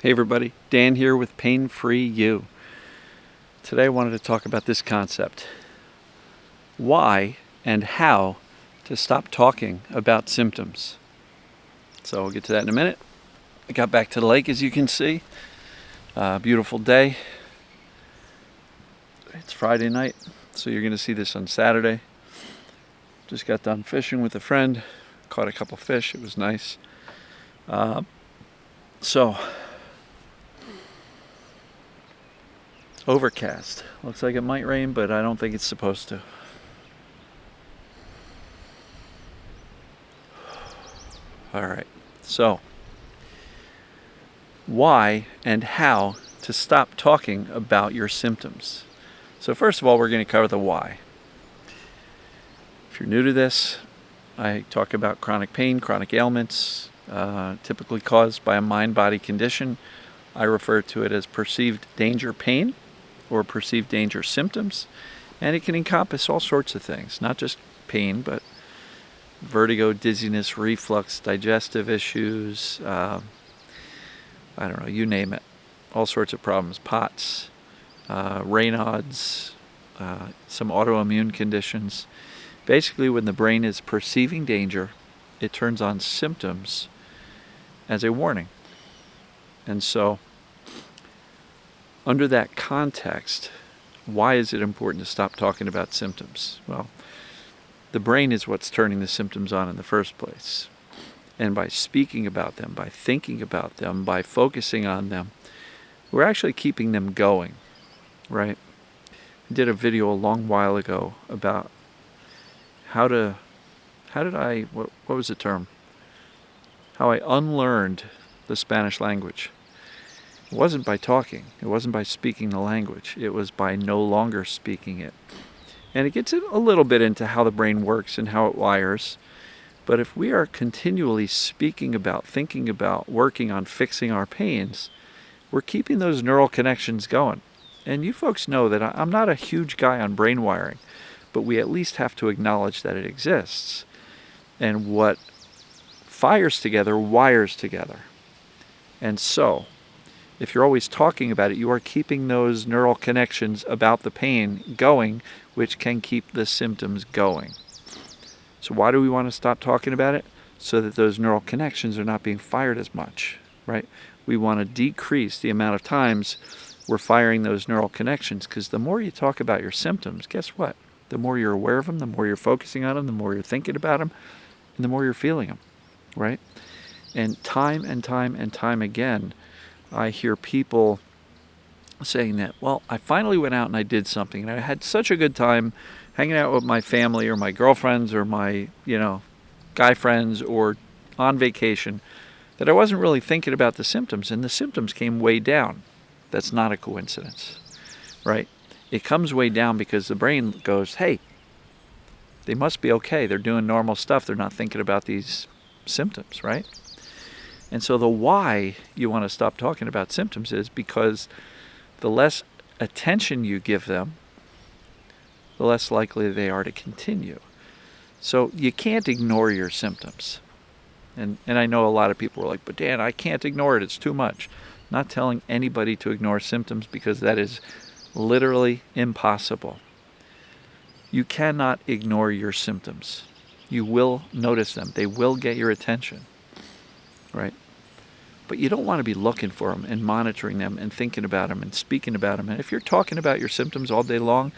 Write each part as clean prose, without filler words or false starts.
Hey everybody, Dan here with Pain Free You. Today I wanted to talk about this concept. Why and how to stop talking about symptoms. So we'll get to that in a minute. I got back to the lake, as you can see. Beautiful day. It's Friday night, so you're going to see this on Saturday. Just got done fishing with a friend. Caught a couple fish. It was nice. So overcast. Looks like it might rain, but I don't think it's supposed to. All right. So, why and how to stop talking about your symptoms. So first of all, we're going to cover the why. If you're new to this, I talk about chronic pain, chronic ailments, typically caused by a mind-body condition. I refer to it as perceived danger pain or perceived danger symptoms, and it can encompass all sorts of things, not just pain, but vertigo, dizziness, reflux, digestive issues, I don't know, you name it, all sorts of problems, POTS, Raynaud's, some autoimmune conditions. Basically, when the brain is perceiving danger, it turns on symptoms as a warning. And so, under that context, why is it important to stop talking about symptoms? Well, the brain is what's turning the symptoms on in the first place. And by speaking about them, by thinking about them, by focusing on them, we're actually keeping them going, right? I did a video a long while ago about what was the term? How I unlearned the Spanish language. It wasn't by talking. It wasn't by speaking the language. It was by no longer speaking it. And it gets a little bit into how the brain works and how it wires. But if we are continually speaking about, thinking about, working on fixing our pains, we're keeping those neural connections going. And you folks know that I'm not a huge guy on brain wiring, but we at least have to acknowledge that it exists. And what fires together wires together. And so, if you're always talking about it, you are keeping those neural connections about the pain going, which can keep the symptoms going. So why do we want to stop talking about it? So that those neural connections are not being fired as much, right? We want to decrease the amount of times we're firing those neural connections, because the more you talk about your symptoms, guess what? The more you're aware of them, the more you're focusing on them, the more you're thinking about them, and the more you're feeling them, right? And time again, I hear people saying that, well, I finally went out and I did something, and I had such a good time hanging out with my family or my girlfriends or my, guy friends or on vacation, that I wasn't really thinking about the symptoms, and the symptoms came way down. That's not a coincidence, right? It comes way down because the brain goes, hey, they must be okay. They're doing normal stuff. They're not thinking about these symptoms, right? And so the why you want to stop talking about symptoms is because the less attention you give them, the less likely they are to continue. So you can't ignore your symptoms. And I know a lot of people are like, but Dan, I can't ignore it. It's too much. Not telling anybody to ignore symptoms, because that is literally impossible. You cannot ignore your symptoms. You will notice them. They will get your attention, right? But you don't want to be looking for them and monitoring them and thinking about them and speaking about them. And if you're talking about your symptoms all day long,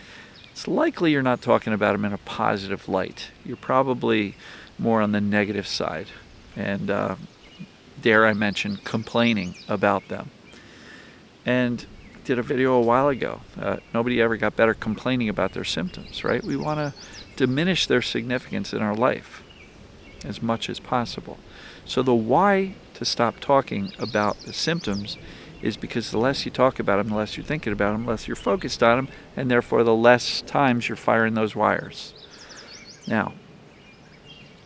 it's likely you're not talking about them in a positive light. You're probably more on the negative side. And dare I mention, complaining about them. And did a video a while ago. Nobody ever got better complaining about their symptoms, right? We want to diminish their significance in our life as much as possible. So the why to stop talking about the symptoms is because the less you talk about them, the less you're thinking about them, the less you're focused on them, and therefore the less times you're firing those wires. Now,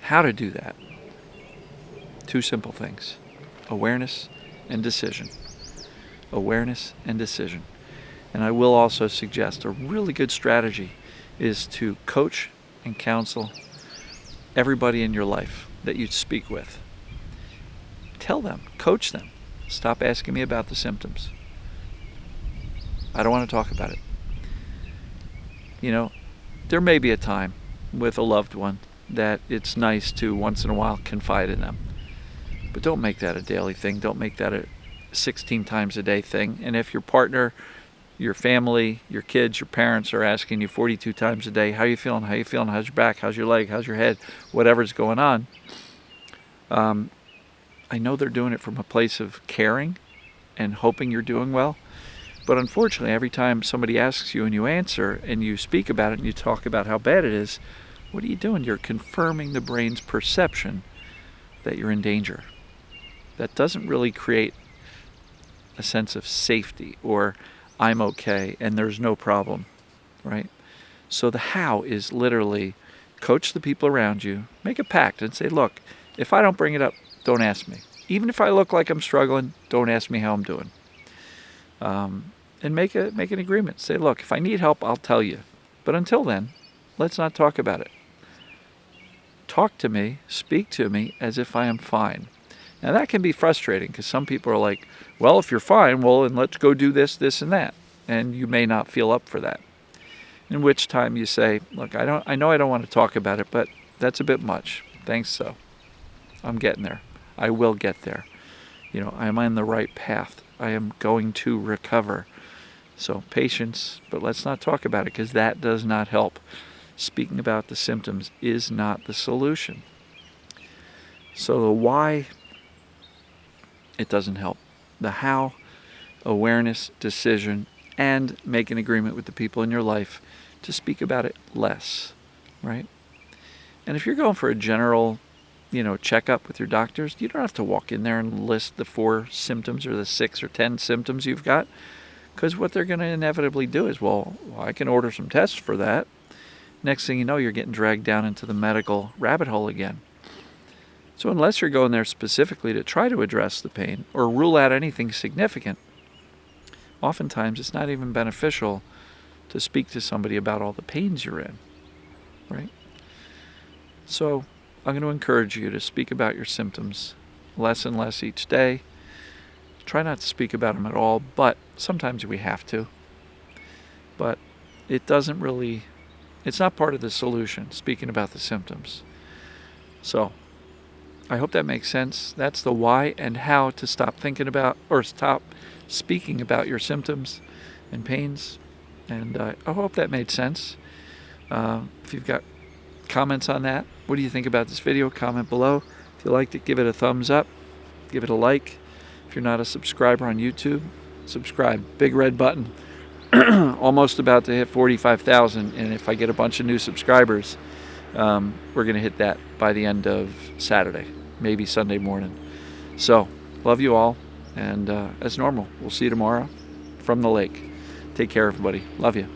how to do that? Two simple things: awareness and decision. Awareness and decision. And I will also suggest a really good strategy is to coach and counsel everybody in your life that you speak with. Tell them, coach them, Stop asking me about the symptoms. I don't want to talk about it. There may be a time with a loved one that it's nice to once in a while confide in them. But don't make that a daily thing. Don't make that a 16 times a day thing. And if your partner, your family, your kids, your parents are asking you 42 times a day, how you feeling? How you feeling? How's your back? How's your leg? How's your head? Whatever's going on. I know they're doing it from a place of caring and hoping you're doing well. But unfortunately, every time somebody asks you and you answer and you speak about it and you talk about how bad it is, what are you doing? You're confirming the brain's perception that you're in danger. That doesn't really create a sense of safety or I'm okay and there's no problem, right? So the how is literally coach the people around you, make a pact and say, look, if I don't bring it up, don't ask me. Even if I look like I'm struggling, don't ask me how I'm doing. And make an agreement. Say, look, if I need help, I'll tell you. But until then, let's not talk about it. Talk to me, speak to me as if I am fine. Now that can be frustrating because some people are like, well, if you're fine, well, then let's go do this, this, and that. And you may not feel up for that. In which time you say, look, I know I don't want to talk about it, but that's a bit much. Thanks, so. I'm getting there. I will get there. I am on the right path. I am going to recover. So patience, but let's not talk about it because that does not help. Speaking about the symptoms is not the solution. So the why, it doesn't help. The how, awareness, decision, and make an agreement with the people in your life to speak about it less, right? And if you're going for a general checkup with your doctors, you don't have to walk in there and list the 4 symptoms or the 6 or 10 symptoms you've got, because what they're going to inevitably do is, well, I can order some tests for that. Next thing you know, you're getting dragged down into the medical rabbit hole again. So unless you're going there specifically to try to address the pain or rule out anything significant, oftentimes it's not even beneficial to speak to somebody about all the pains you're in, right? So I'm going to encourage you to speak about your symptoms less and less each day. Try not to speak about them at all, but sometimes we have to. But it's not part of the solution, speaking about the symptoms. So I hope that makes sense. That's the why and how to stop thinking about or stop speaking about your symptoms and pains. And I hope that made sense. If you've got comments on that, what do you think about this video? Comment below. If you liked it, give it a thumbs up. Give it a like. If you're not a subscriber on YouTube, subscribe. Big red button. Almost about to hit 45,000. And if I get a bunch of new subscribers, we're going to hit that by the end of Saturday, maybe Sunday morning. So, love you all. And as normal, we'll see you tomorrow from the lake. Take care, everybody. Love you.